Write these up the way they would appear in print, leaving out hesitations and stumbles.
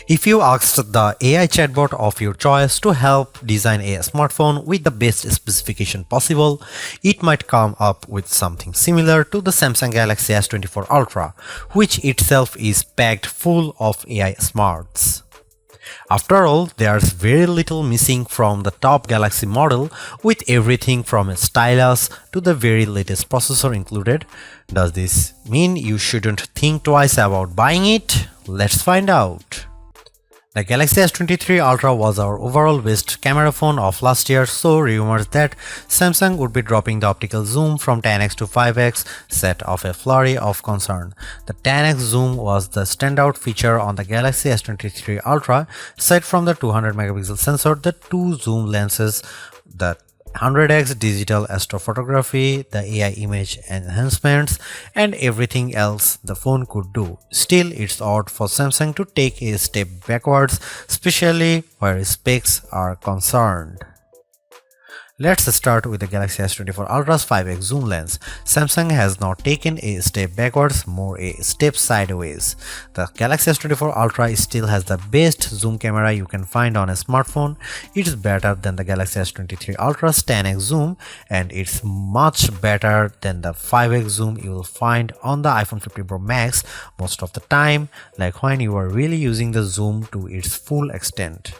If you asked the AI chatbot of your choice to help design a smartphone with the best specification possible, it might come up with something similar to the Samsung Galaxy S24 Ultra, which itself is packed full of AI smarts. After all, there's very little missing from the top Galaxy model, with everything from a stylus to the very latest processor included. Does this mean you shouldn't think twice about buying it? Let's find out. The Galaxy S23 Ultra was our overall best camera phone of last year, so rumors that Samsung would be dropping the optical zoom from 10x to 5x set off a flurry of concern. The 10x zoom was the standout feature on the Galaxy S23 Ultra. Aside from the 200 megapixel sensor, the two zoom lenses, the 100x digital astrophotography, the AI image enhancements, and everything else the phone could do. Still, it's odd for Samsung to take a step backwards, especially where specs are concerned. Let's start with the Galaxy S24 Ultra's 5x zoom lens. Samsung has not taken a step backwards, more a step sideways. The Galaxy S24 Ultra still has the best zoom camera you can find on a smartphone. It's better than the Galaxy S23 Ultra's 10x zoom, and it's much better than the 5x zoom you will find on the iPhone 15 Pro Max most of the time, like when you are really using the zoom to its full extent.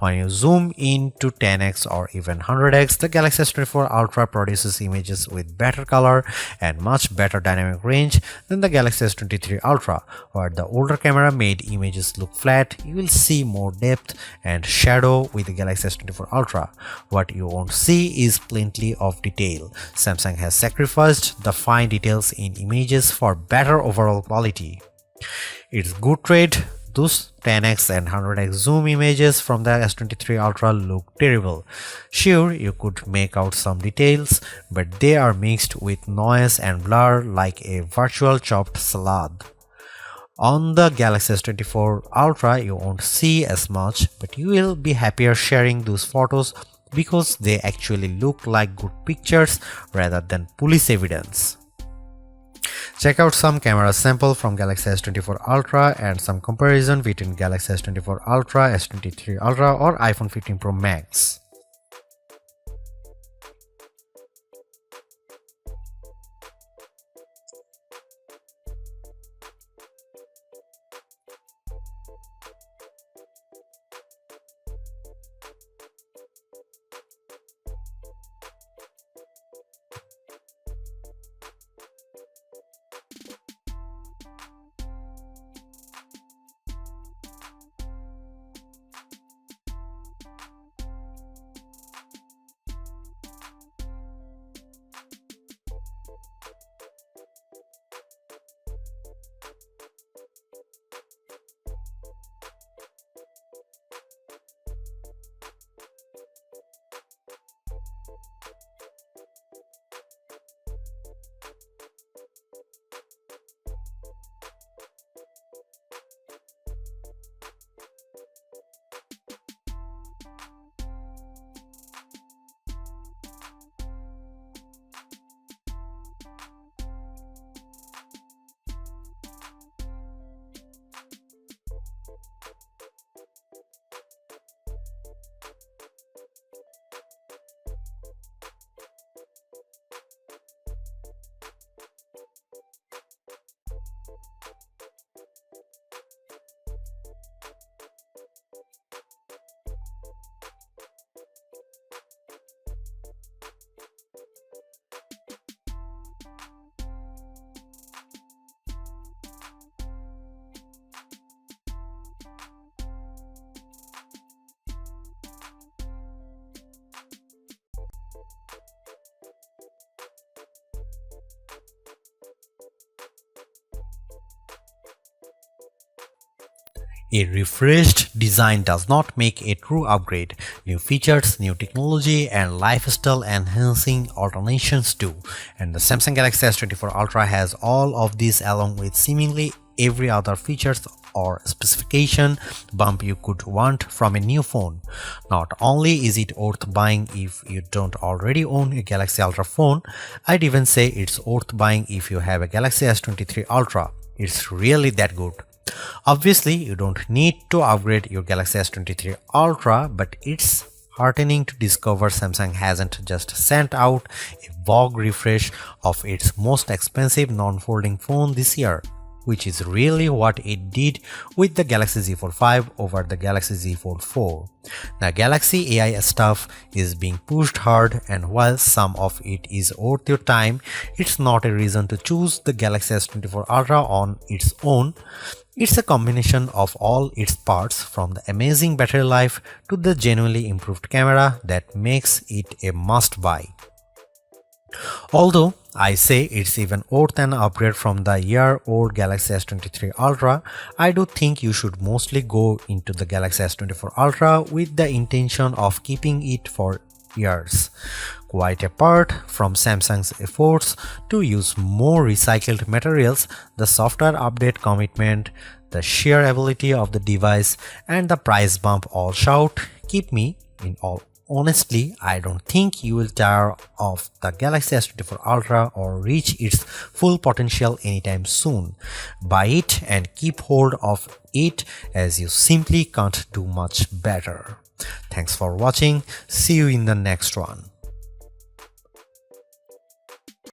When you zoom in to 10x or even 100x, the Galaxy S24 Ultra produces images with better color and much better dynamic range than the Galaxy S23 Ultra. Where the older camera made images look flat, you will see more depth and shadow with the Galaxy S24 Ultra. What you won't see is plenty of detail. Samsung has sacrificed the fine details in images for better overall quality. It's good trade. Those 10x and 100x zoom images from the S23 Ultra look terrible. Sure, you could make out some details, but they are mixed with noise and blur like a virtual chopped salad. On the Galaxy S24 Ultra, you won't see as much, but you will be happier sharing those photos because they actually look like good pictures rather than police evidence. Check out some camera sample from Galaxy S24 Ultra and some comparison between Galaxy S24 Ultra, S23 Ultra or iPhone 15 Pro Max. A refreshed design does not make a true upgrade. New features, new technology, and lifestyle enhancing alternations do. And the Samsung Galaxy S24 Ultra has all of these along with seemingly every other features or specification bump you could want from a new phone. Not only is it worth buying if you don't already own a Galaxy Ultra phone, I'd even say it's worth buying if you have a Galaxy S23 Ultra. It's really that good. Obviously, you don't need to upgrade your Galaxy S23 Ultra, but it's heartening to discover Samsung hasn't just sent out a vogue refresh of its most expensive non-folding phone this year, which is really what it did with the Galaxy Z Fold 5 over the Galaxy Z Fold 4. The Galaxy AI stuff is being pushed hard, and while some of it is worth your time, it's not a reason to choose the Galaxy S24 Ultra on its own. It's a combination of all its parts, from the amazing battery life to the genuinely improved camera, that makes it a must-buy. Although I say it's even worth an upgrade from the year-old Galaxy S23 Ultra, I do think you should mostly go into the Galaxy S24 Ultra with the intention of keeping it for years. Quite apart from Samsung's efforts to use more recycled materials, the software update commitment, the sheer ability of the device, and the price bump all shout, keep me in all. Honestly, I don't think you will tire of the Galaxy S24 Ultra or reach its full potential anytime soon. Buy it and keep hold of it, as you simply can't do much better. Thanks for watching. See you in the next one.